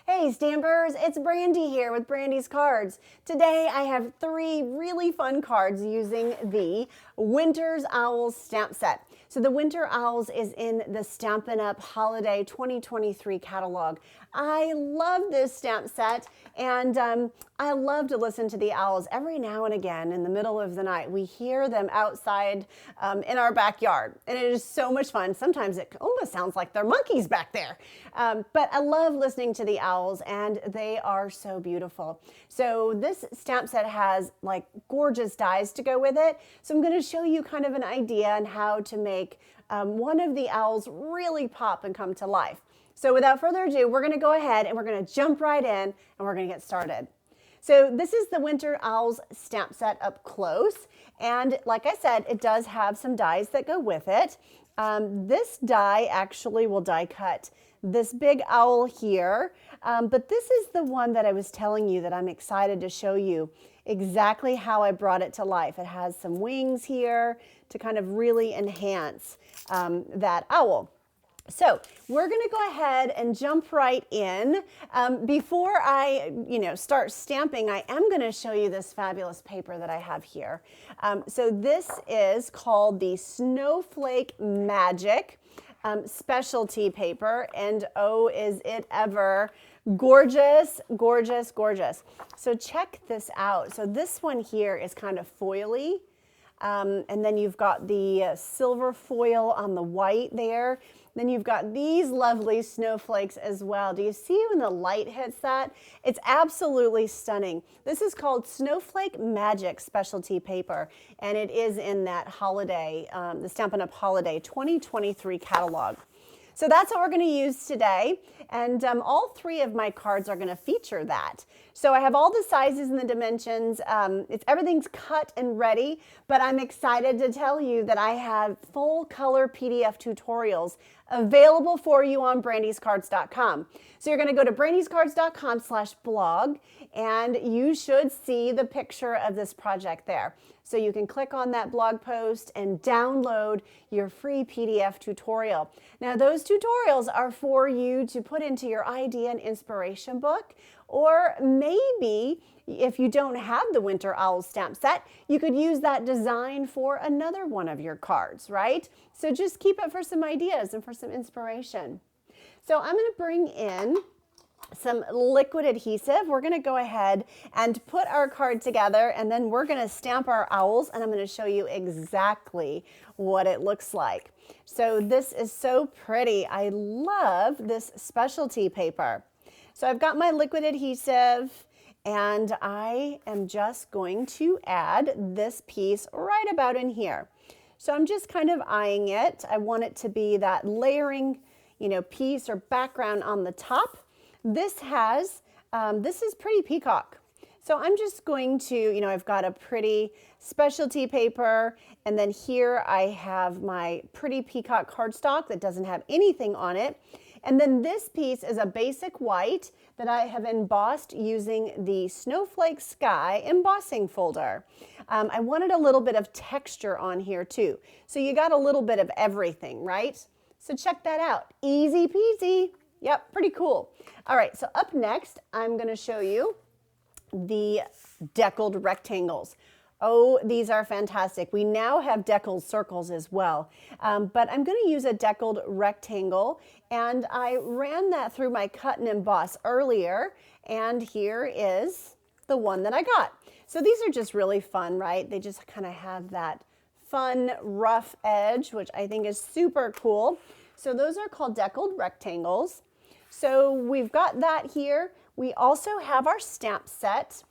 Hey Stampers, it's Brandy here with Brandy's Cards. Today I have 3 really fun cards using the Winter's Owls stamp set. So the Winter Owls is in the Stampin' Up Holiday 2023 catalog. I love this stamp set, and I love to listen to the owls every now and again in the middle of the night. We hear them outside in our backyard, and it is so much fun. Sometimes it almost sounds like they're monkeys back there. But I love listening to the owls, and they are so beautiful. So this stamp set has like gorgeous dies to go with it. So I'm going to show you kind of an idea on how to make one of the owls really pop and come to life. So without further ado, we're going to go ahead and we're going to jump right in and we're going to get started. So this is the Winter Owls stamp set up close. And like I said, it does have some dies that go with it. This die actually will die cut this big owl here. But this is the one that I was telling you that I'm excited to show you exactly how I brought it to life. It has some wings here to kind of really enhance that owl. So we're going to go ahead and jump right in. Before I, start stamping, I am going to show you this fabulous paper that I have here. So this is called the Snowflake Magic Specialty Paper, and oh, is it ever gorgeous, gorgeous, gorgeous. So check this out. So this one here is kind of foily. And then you've got the silver foil on the white there. Then you've got these lovely snowflakes as well. Do you see when the light hits that? It's absolutely stunning. This is called Snowflake Magic Specialty Paper, and it is in that holiday, the Stampin' Up Holiday 2023 catalog. So that's what we're going to use today, and all 3 of my cards are going to feature that. So I have all the sizes and the dimensions. Everything's cut and ready, but I'm excited to tell you that I have full color PDF tutorials available for you on BrandysCards.com. So you're going to go to BrandysCards.com/blog, and you should see the picture of this project there. So you can click on that blog post and download your free PDF tutorial. Now those tutorials are for you to put into your idea and inspiration book, or maybe if you don't have the Winter Owl stamp set, you could use that design for another one of your cards, right? So just keep it for some ideas and for some inspiration. So I'm going to bring in some liquid adhesive. We're going to go ahead and put our card together, and then we're going to stamp our owls, and I'm going to show you exactly what it looks like. So this is so pretty. I love this specialty paper. So I've got my liquid adhesive, and I am just going to add this piece right about in here. So I'm just kind of eyeing it. I want it to be that layering, piece or background on the top. This is pretty peacock. So I'm just going to, I've got a pretty specialty paper, and then here I have my pretty peacock cardstock that doesn't have anything on it. And then this piece is a basic white that I have embossed using the Snowflake Sky embossing folder. I wanted a little bit of texture on here too. So you got a little bit of everything, right? So check that out. Easy peasy. Yep, pretty cool. All right, so up next, I'm going to show you the deckled rectangles. Oh, these are fantastic. We now have deckled circles as well, but I'm going to use a deckled rectangle, and I ran that through my cut and emboss earlier, and here is the one that I got. So these are just really fun, right? They just kind of have that fun, rough edge, which I think is super cool. So those are called deckled rectangles. So we've got that here. We also have our stamp set.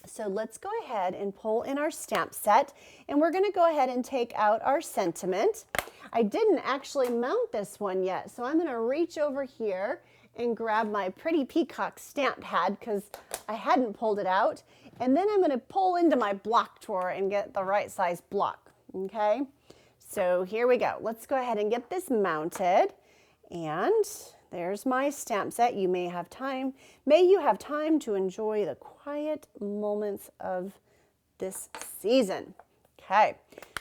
So let's go ahead and pull in our stamp set, and we're going to go ahead and take out our sentiment. I didn't actually mount this one yet, so I'm going to reach over here and grab my pretty peacock stamp pad because I hadn't pulled it out, and then I'm going to pull into my block drawer and get the right size block. Okay, so here we go. Let's go ahead and get this mounted, and there's my stamp set. You may have time. May you have time to enjoy the quiet moments of this season. Okay,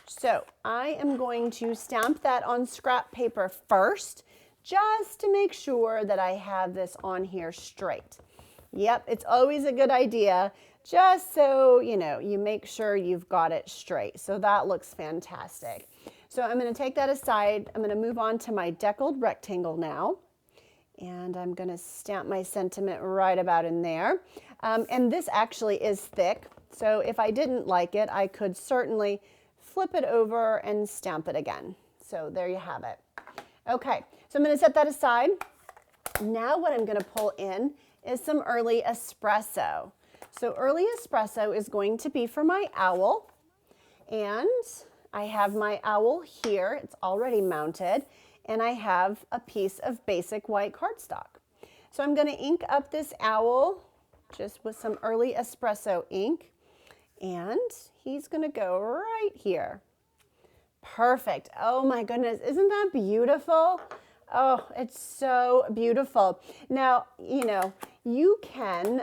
so I am going to stamp that on scrap paper first, just to make sure that I have this on here straight. Yep, it's always a good idea, just so you make sure you've got it straight. So that looks fantastic. So I'm going to take that aside. I'm going to move on to my deckled rectangle now. And I'm going to stamp my sentiment right about in there. And this actually is thick. So if I didn't like it, I could certainly flip it over and stamp it again. So there you have it. Okay, so I'm going to set that aside. Now what I'm going to pull in is some early espresso. So early espresso is going to be for my owl. And I have my owl here. It's already mounted. And I have a piece of basic white cardstock. So I'm going to ink up this owl just with some early espresso ink. And he's going to go right here. Perfect. Oh my goodness, isn't that beautiful? Oh, it's so beautiful. Now, you can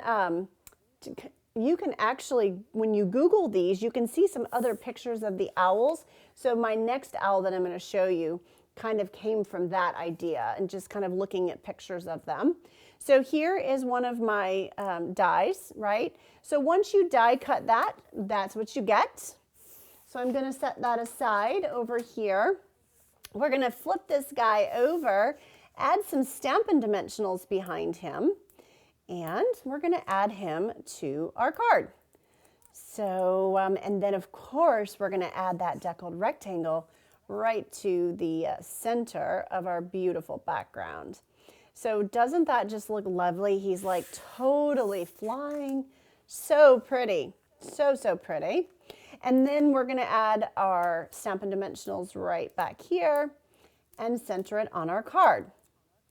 actually, when you Google these, you can see some other pictures of the owls. So my next owl that I'm going to show you kind of came from that idea and just kind of looking at pictures of them. So here is one of my dies, right? So once you die cut that, that's what you get. So I'm going to set that aside over here. We're going to flip this guy over, add some Stampin' Dimensionals behind him, and we're going to add him to our card. So, and then of course, we're going to add that deckled rectangle right to the center of our beautiful background. So doesn't that just look lovely? He's like totally flying. So pretty. So, so pretty. And then we're going to add our Stampin' Dimensionals right back here and center it on our card.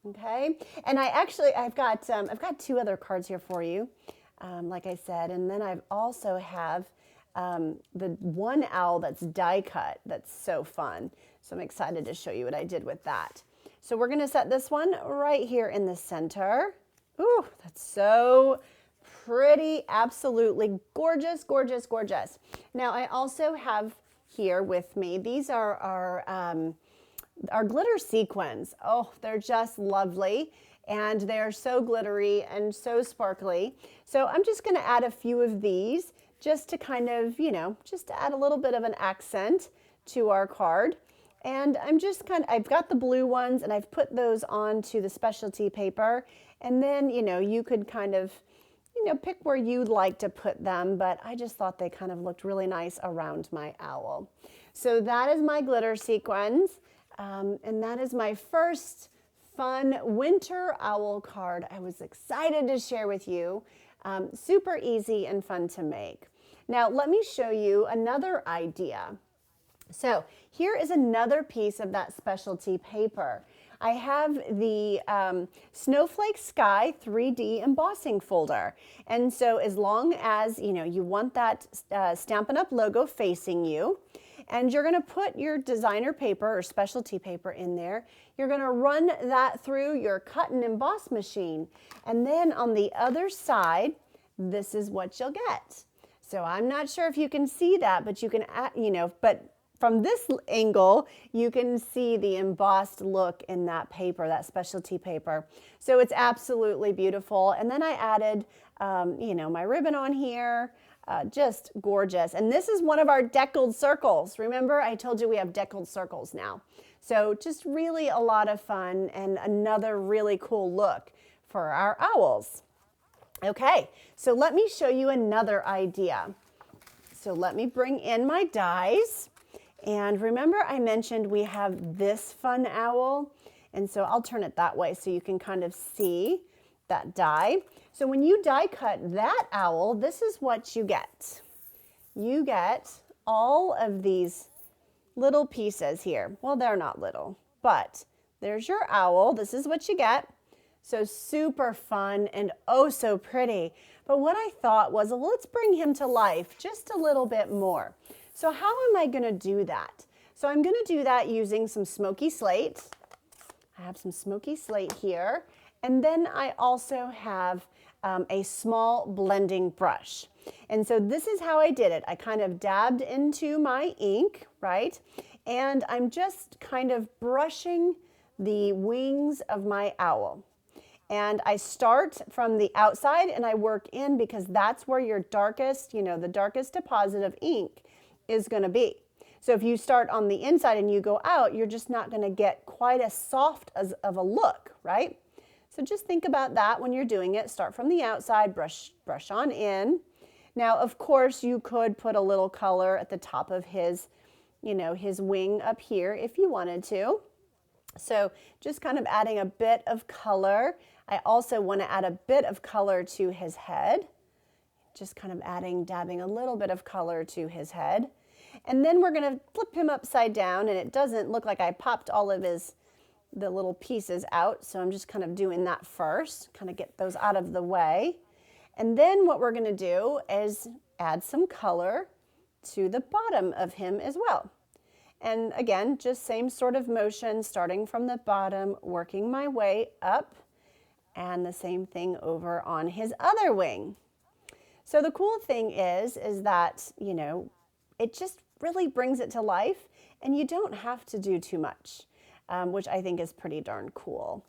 Okay. And I've got two other cards here for you, like I said. And then I've also have the one owl that's die cut. That's so fun. So I'm excited to show you what I did with that. So we're going to set this one right here in the center. Ooh, that's so pretty. Absolutely gorgeous, gorgeous, gorgeous. Now I also have here with me, these are our glitter sequins. Oh, they're just lovely. And they're so glittery and so sparkly. So I'm just going to add a few of these just to kind of, just to add a little bit of an accent to our card. And I've got the blue ones and I've put those onto the specialty paper. And then, you could kind of, pick where you'd like to put them, but I just thought they kind of looked really nice around my owl. So that is my glitter sequins. And that is my first fun winter owl card I was excited to share with you. Super easy and fun to make. Now let me show you another idea. So here is another piece of that specialty paper. I have the Snowflake Sky 3D embossing folder. And so as long as you want that Stampin' Up logo facing you, and you're going to put your designer paper or specialty paper in there, you're going to run that through your cut and emboss machine. And then on the other side, this is what you'll get. So I'm not sure if you can see that, but you can, but from this angle, you can see the embossed look in that paper, that specialty paper. So it's absolutely beautiful. And then I added, my ribbon on here, just gorgeous. And this is one of our deckled circles. Remember, I told you we have deckled circles now. So just really a lot of fun and another really cool look for our owls. Okay, so let me show you another idea. So let me bring in my dies. And remember I mentioned we have this fun owl, and so I'll turn it that way so you can kind of see that die. So when you die cut that owl, this is what you get. You get all of these little pieces here. Well, they're not little, but there's your owl. This is what you get. So super fun and oh so pretty. But what I thought was, well, let's bring him to life just a little bit more. So how am I going to do that? So I'm going to do that using some smoky slate. I have some smoky slate here. And then I also have a small blending brush. And so this is how I did it. I kind of dabbed into my ink, right? And I'm just kind of brushing the wings of my owl. And I start from the outside and I work in because that's where your darkest, the darkest deposit of ink is going to be. So if you start on the inside and you go out, you're just not going to get quite as soft of a look, right? So just think about that when you're doing it. Start from the outside, brush on in. Now, of course, you could put a little color at the top of his, his wing up here if you wanted to. So just kind of adding a bit of color. I also want to add a bit of color to his head. Just kind of dabbing a little bit of color to his head. And then we're going to flip him upside down, and it doesn't look like I popped all of the little pieces out. So I'm just kind of doing that first, kind of get those out of the way. And then what we're going to do is add some color to the bottom of him as well. And again, just same sort of motion, starting from the bottom, working my way up, and the same thing over on his other wing. So the cool thing is that, it just really brings it to life, and you don't have to do too much, which I think is pretty darn cool.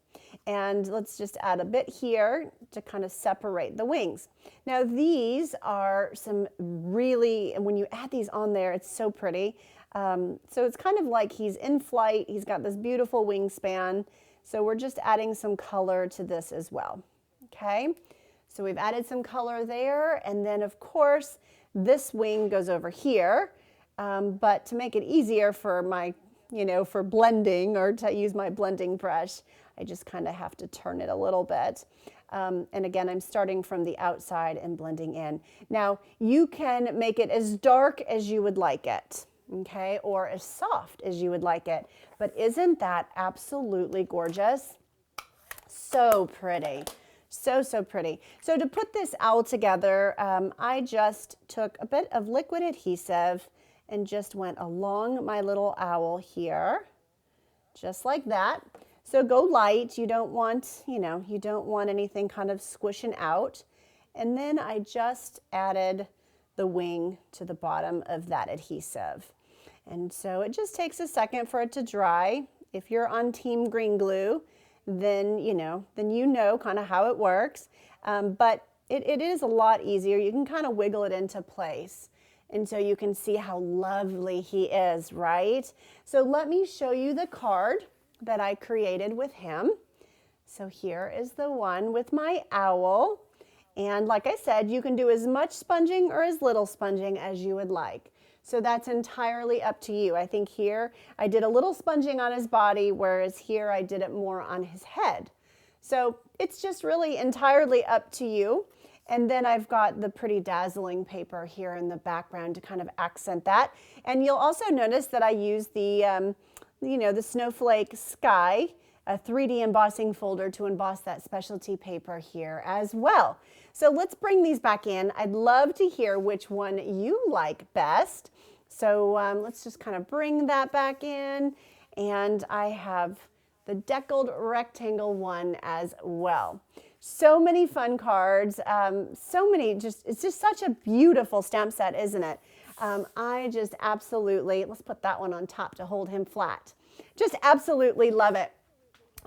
And let's just add a bit here to kind of separate the wings. Now these are some really, and when you add these on there, it's so pretty. So it's kind of like he's in flight. He's got this beautiful wingspan. So we're just adding some color to this as well. Okay, so we've added some color there. And then of course, this wing goes over here. But to make it easier for my, for blending or to use my blending brush, I just kind of have to turn it a little bit. And again, I'm starting from the outside and blending in. Now, you can make it as dark as you would like it, okay, or as soft as you would like it. But isn't that absolutely gorgeous? So pretty. So, so pretty. So to put this owl together, I just took a bit of liquid adhesive and just went along my little owl here, just like that. So go light. You don't want, you don't want anything kind of squishing out. And then I just added the wing to the bottom of that adhesive. And so it just takes a second for it to dry. If you're on Team Green Glue, then you know kind of how it works. But it is a lot easier. You can kind of wiggle it into place. And so you can see how lovely he is, right? So let me show you the card that I created with him. So here is the one with my owl. And like I said, you can do as much sponging or as little sponging as you would like. So that's entirely up to you. I think here I did a little sponging on his body, whereas here I did it more on his head. So it's just really entirely up to you. And then I've got the pretty dazzling paper here in the background to kind of accent that. And you'll also notice that I use the, the Snowflake Sky, a 3D embossing folder to emboss that specialty paper here as well. So let's bring these back in. I'd love to hear which one you like best. So let's just kind of bring that back in. And I have the deckled rectangle one as well. So many fun cards, so many, it's just such a beautiful stamp set, isn't it? I just absolutely, let's put that one on top to hold him flat. Just absolutely love it.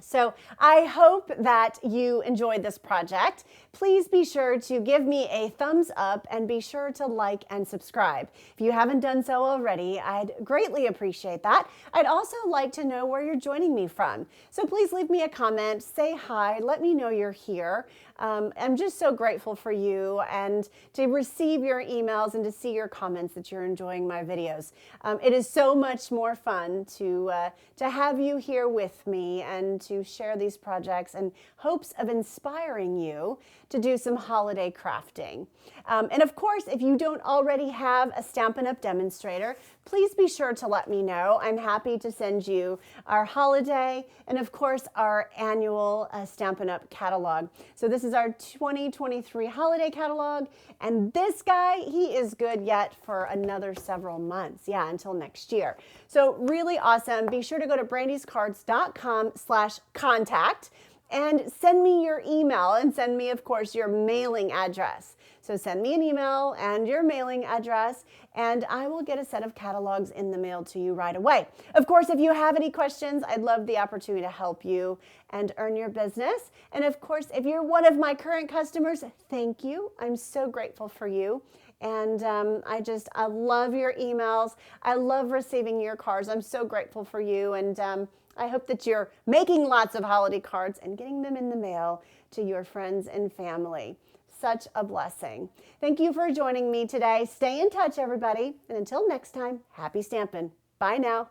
So I hope that you enjoyed this project. Please be sure to give me a thumbs up and be sure to like and subscribe. If you haven't done so already, I'd greatly appreciate that. I'd also like to know where you're joining me from. So please leave me a comment, say hi, let me know you're here. I'm just so grateful for you and to receive your emails and to see your comments that you're enjoying my videos. It is so much more fun to have you here with me and to share these projects in hopes of inspiring you to do some holiday crafting. And of course, if you don't already have a Stampin' Up! Demonstrator, please be sure to let me know. I'm happy to send you our holiday and of course our annual Stampin' Up! Catalog. So this is our 2023 holiday catalog, and this guy, he is good yet for another several months. Yeah, until next year. So really awesome. Be sure to go to BrandysCards.com/contact. and send me your email and send me, of course, your mailing address. So send me an email and your mailing address, and I will get a set of catalogs in the mail to you right away. Of course, if you have any questions, I'd love the opportunity to help you and earn your business. And of course, if you're one of my current customers, thank you. I'm so grateful for you. And I love your emails. I love receiving your cards. I'm so grateful for you. And I hope that you're making lots of holiday cards and getting them in the mail to your friends and family. Such a blessing. Thank you for joining me today. Stay in touch, everybody. And until next time, happy stampin'. Bye now.